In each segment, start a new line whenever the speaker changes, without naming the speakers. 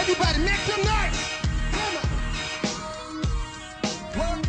Everybody make some noise. Come on. Work.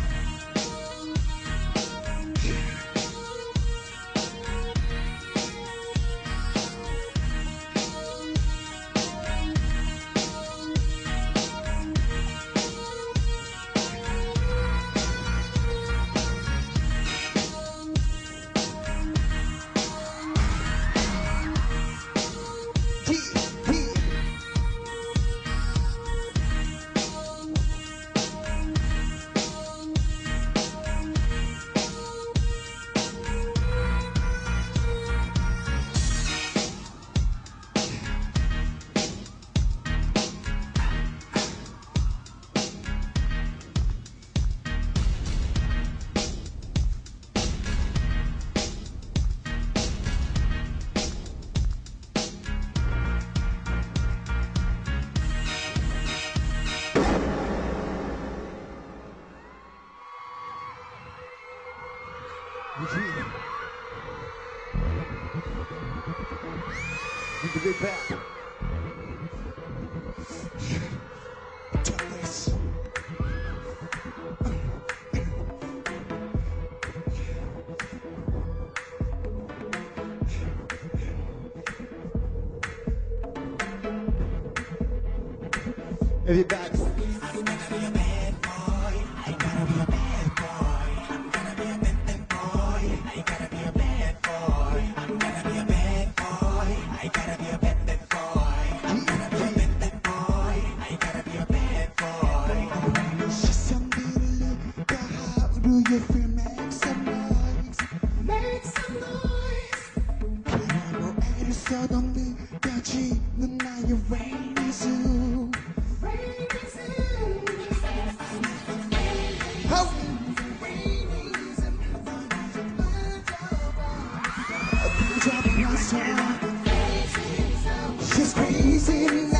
Need to get back. Take this. Everybody. She's crazy now.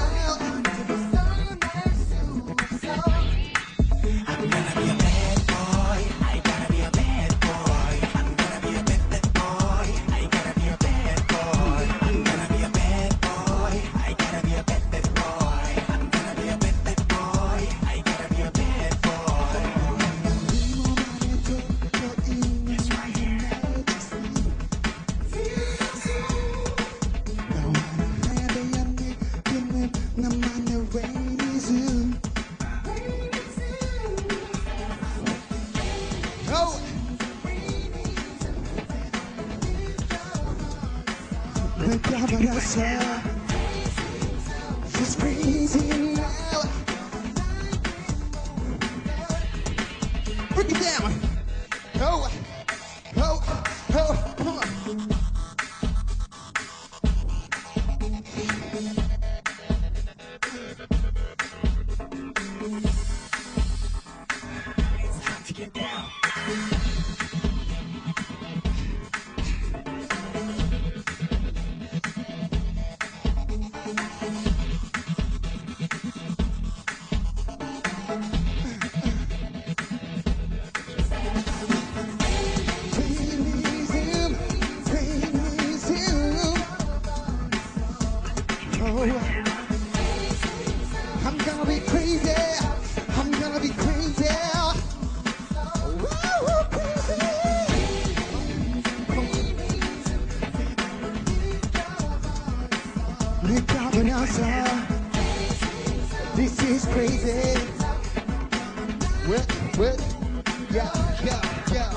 I'm gonna be a bad boy. I gotta be a bad boy. I'm gonna be a bad boy. I gotta be a bad boy. I'm gonna be a bad boy. I gotta be a bad boy. I'm gonna be a bad boy. I gotta be a bad boy. That's right. She's crazy now. Break it down. Oh, oh, oh, come on. It's time to get down. I'm gonna be crazy. I'm gonna be crazy. Woo, crazy. This is crazy. What? Yeah, yeah, yeah.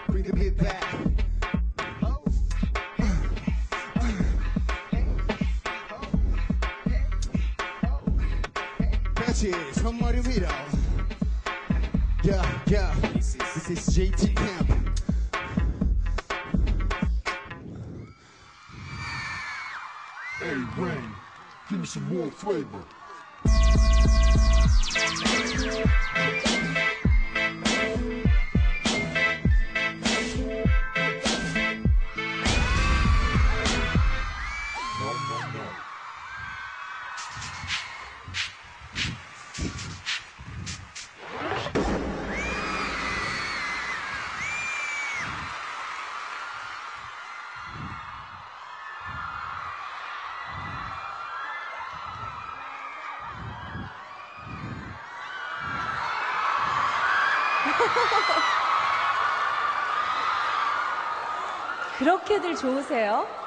Bring the beat back. That's it. Somebody read out. Yeah, yeah. This is JT Camp.
Hey, Rain, give me some more flavor. No.
그렇게들 좋으세요?